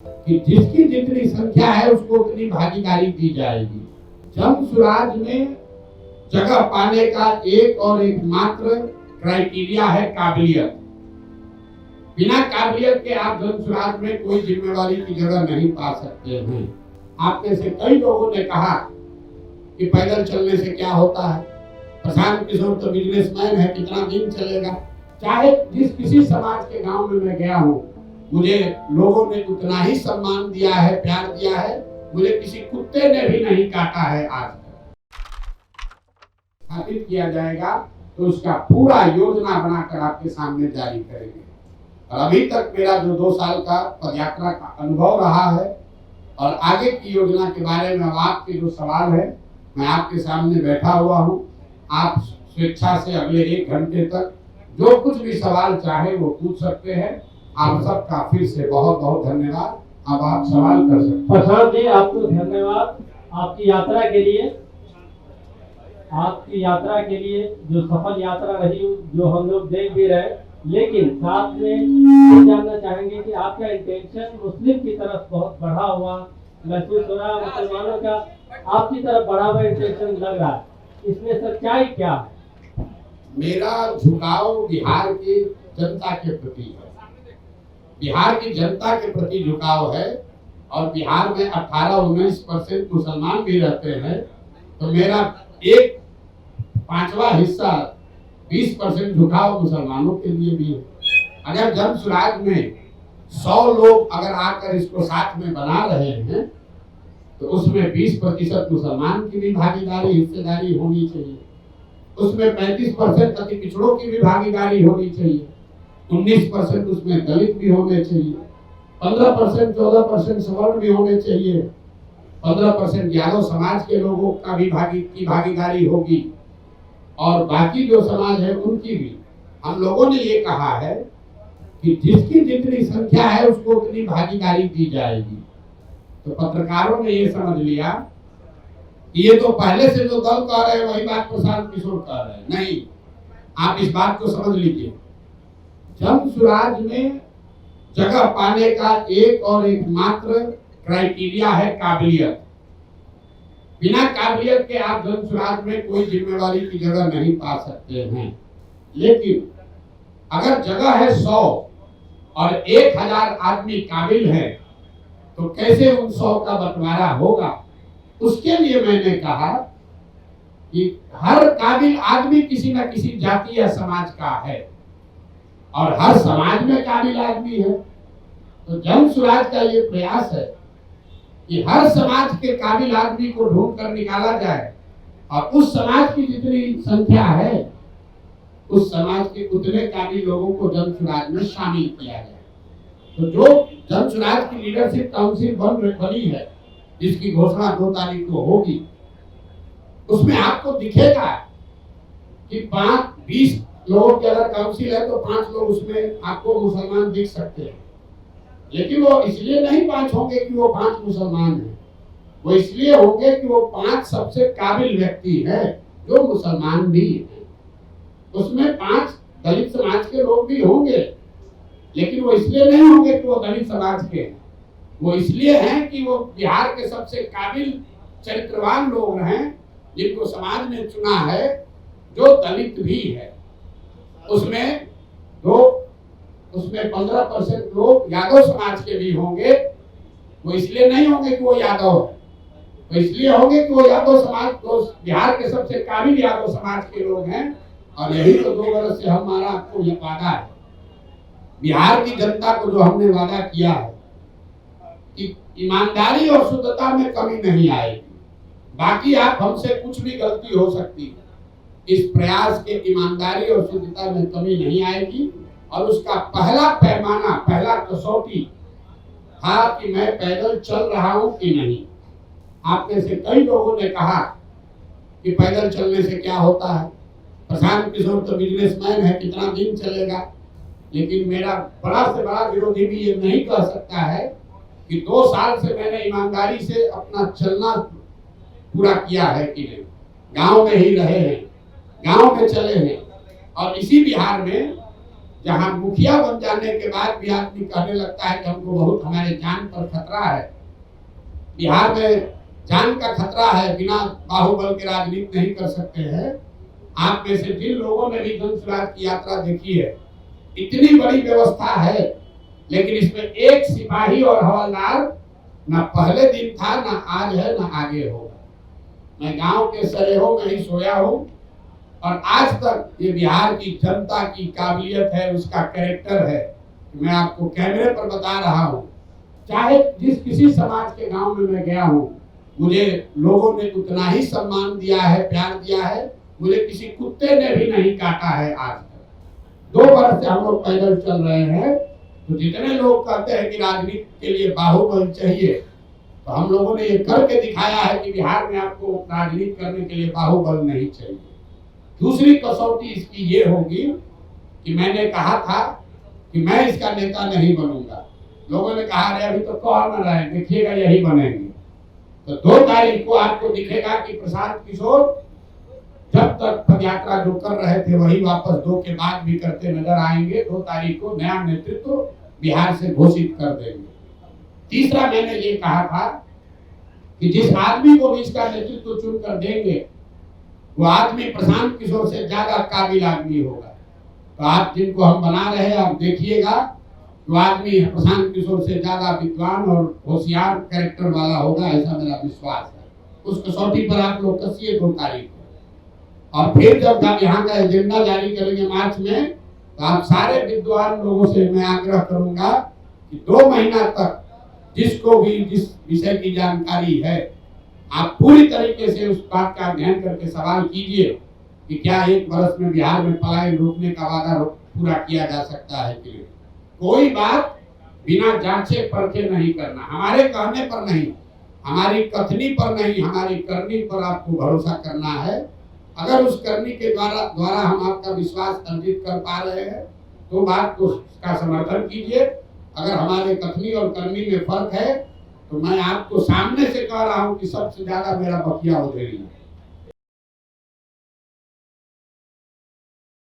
कि जिसकी जितनी संख्या है उसको उतनी भागीदारी दी जाएगी। जन सुराज में जगह पाने का एक और एक मात्र क्राइटेरिया है काबिलियत। बिना काबिलियत के आप जन सुराज में कोई जिम्मेवारी की जगह नहीं पा सकते हैं। आप में से कई लोगों ने कहा कि पैदल चलने से क्या होता है, प्रशांत किशोर तो बिजनेसमैन है, कितना दिन चलेगा। चाहे जिस किसी समाज के गांव में मैं गया हूँ, मुझे लोगों ने उतना ही सम्मान दिया है, प्यार दिया है। मुझे किसी कुत्ते ने भी नहीं काटा है। आज स्थापित किया जाएगा तो उसका पूरा योजना बनाकर आपके सामने जारी करेंगे। और अभी तक मेरा जो 2 साल का पदयात्रा का अनुभव रहा है और आगे की योजना के बारे में आपके जो सवाल है, मैं आपके सामने बैठा हुआ हूँ। आप स्वेच्छा से अगले 1 घंटे तक जो कुछ भी सवाल चाहे वो पूछ सकते हैं। आप सबका फिर से बहुत बहुत धन्यवाद। अब आप सवाल कर सकते हैं। प्रशांत जी, आपको धन्यवाद आपकी यात्रा के लिए जो सफल यात्रा रही, जो हम लोग देख भी रहे। लेकिन साथ में ये जानना चाहेंगे कि आपका इंटेंशन मुस्लिम की तरफ बहुत बढ़ा हुआ महसूस हो रहा है, मुसलमानों का आपकी तरफ बढ़ा हुआ इंटेंशन लग रहा है, इसमें सच्चाई क्या है? मेरा झुकाव बिहार की जनता के प्रति है। बिहार की जनता के प्रति झुकाव है और बिहार में 18-19% मुसलमान भी रहते हैं, तो मेरा 1/5वां हिस्सा 20% झुकाव मुसलमानों के लिए भी है। अगर जन सुराज में 100 लोग अगर आकर इसको साथ में बना रहे हैं तो उसमें 20% मुसलमान की भी भागीदारी, हिस्सेदारी होनी चाहिए। उसमें 35% अति पिछड़ों की भी भागीदारी होनी चाहिए। 19% उसमें दलित भी होने चाहिए। 15% 14% सवर्ण भी होने चाहिए। 15% यादव समाज के लोगों का भी भागीदारी होगी और बाकी जो समाज है उनकी भी। हम लोगों ने ये कहा है कि जिसकी जितनी संख्या है उसको उतनी भागीदारी दी जाएगी। तो पत्रकारों ने ये समझ लिया कि ये तो पहले से जो दल कह रहे हैं वही बात प्रशांत किशोर कह रहे हैं। नहीं, आप इस बात को समझ लीजिए। जन सुराज में जगह पाने का एक और एक मात्र क्राइटेरिया है काबिलियत। बिना काबिलियत के आप जन सुराज में कोई जिम्मेवारी की जगह नहीं पा सकते हैं। लेकिन अगर जगह है 100 और 1000 आदमी काबिल है तो कैसे उन 100 का बंटवारा होगा? उसके लिए मैंने कहा कि हर काबिल आदमी किसी न किसी जाति या समाज का है और हर समाज में काबिल आदमी है। तो जन सुराज का ये प्रयास है कि हर समाज के काबिल आदमी को ढूंढ कर निकाला जाए और उस समाज की जितनी संख्या है उस समाज के उतने काबिल लोगों को जन सुराज में शामिल किया जाए। तो जो जन सुराज की लीडरशिप काउंसिल बनी है, जिसकी घोषणा 2 तारीख को होगी, उसमें आपको दिखेगा कि 5-20 लोगों की अगर काउंसिल है तो 5 लोग उसमें आपको मुसलमान दिख सकते हैं। लेकिन वो इसलिए नहीं 5 होंगे कि वो 5 मुसलमान हैं, वो इसलिए होंगे कि वो 5 सबसे काबिल व्यक्ति हैं जो मुसलमान भी हैं। उसमें 5 दलित समाज के लोग भी होंगे, लेकिन वो इसलिए नहीं होंगे कि वो दलित समाज के हैं, वो इसलिए हैं कि वो बिहार के सबसे काबिल चरित्रवान लोग हैं जिनको समाज ने चुना है, जो दलित भी है। उसमें 15% लोग यादव समाज के भी होंगे। वो इसलिए नहीं होंगे कि वो यादव है, वो इसलिए होंगे कि वो यादव समाज को बिहार के सबसे काबिल यादव समाज के लोग हैं। और यही तो 2 वर्ष से हमारा आपको ये वादा है, बिहार की जनता को जो हमने वादा किया है कि ईमानदारी और शुद्धता में कमी नहीं आएगी। बाकी आप हमसे कुछ भी गलती हो सकती है, इस प्रयास के ईमानदारी और शुद्धता में कमी नहीं आएगी। और उसका पहला पैमाना, पहला कसौटी था कि मैं पैदल चल रहा हूं कि नहीं। आप में से कई लोगों ने कहा कि पैदल चलने से क्या होता है, प्रशांत किशोर तो बिजनेसमैन है, कितना दिन चलेगा। लेकिन मेरा बड़ा से बड़ा विरोधी भी ये नहीं कह सकता है कि 2 साल से मैंने ईमानदारी से अपना चलना पूरा किया है कि नहीं। गांव में ही रहे हैं, गांव में चले हैं और इसी बिहार में जहां मुखिया बन जाने के बाद भी आदमी कहने लगता है कि हमको बहुत हमारे जान पर खतरा है, बिहार में जान का खतरा है, बिना बाहुबल के राजनीति नहीं कर सकते हैं। आप में से जिन लोगों ने भी जन स्वराज की यात्रा देखी है, इतनी बड़ी व्यवस्था है, लेकिन इसमें एक सिपाही और हवलदार ना पहले दिन था, ना आज है, ना आगे होगा। मैं गांव के सरेहों में ही सोया हूं और आज तक ये बिहार की जनता की काबिलियत है, उसका कैरेक्टर है। मैं आपको कैमरे पर बता रहा हूं, चाहे जिस किसी समाज के गांव में मैं गया हूं, मुझे लोगों ने उतना ही सम्मान दिया है, प्यार दिया है। मुझे किसी कुत्ते ने भी नहीं काटा है आज तक। 2 बरस से हम लोग पैदल चल रहे हैं। तो जितने लोग कहते हैं कि राजनीति के लिए बाहुबल चाहिए, तो हम लोगों ने ये करके दिखाया है कि बिहार में आपको राजनीति करने के लिए बाहुबल नहीं चाहिए। दूसरी कसौटी इसकी ये होगी कि मैंने कहा था कि मैं इसका नेता नहीं बनूंगा। लोगों ने कहा अरे अभी तो कह न रहे, देखिएगा यही बनेंगे। तो 2 तारीख को आपको दिखेगा कि प्रशांत किशोर जब तक पदयात्रा जो कर रहे थे वही वापस 2 के बाद भी करते नजर आएंगे। 2 तारीख को नया नेतृत्व बिहार से घोषित कर देंगे। तीसरा मैंने ये कहा था कि जिस आदमी को भी इसका नेतृत्व चुन कर देंगे, वो आदमी प्रशांत किशोर से ज्यादा काबिल आदमी होगा। तो आप जिनको हम बना रहे हैं, आप देखिएगा, वो आदमी प्रशांत किशोर से ज्यादा विद्वान और होशियार कैरेक्टर वाला होगा, ऐसा मेरा विश्वास है। उस कसौटी पर आप लोग कसिए 2 तारीख को। और फिर जब आप यहाँ का एजेंडा जारी करेंगे मार्च में, तो आप सारे विद्वान लोगों से मैं आग्रह करूंगा कि 2 महीना तक जिसको भी जिस विषय की जानकारी है, आप पूरी तरीके से उस बात का अध्ययन करके सवाल कीजिए कि क्या 1 वर्ष में बिहार में पलायन रोकने का वादा पूरा किया जा सकता है कि नहीं। कोई बात बिना जांचे परखे नहीं करना, हमारे कहने पर नहीं, हमारी कथनी पर नहीं, हमारी करनी पर आपको भरोसा करना है। अगर उस करनी के द्वारा हम आपका विश्वास अर्जित कर पा रहे हैं, तो बात को उसका समर्थन कीजिए। अगर हमारे कथनी और करनी में फर्क है, तो मैं आपको सामने से कह रहा हूं कि सबसे ज्यादा मेरा बकिया उधेड़ी है।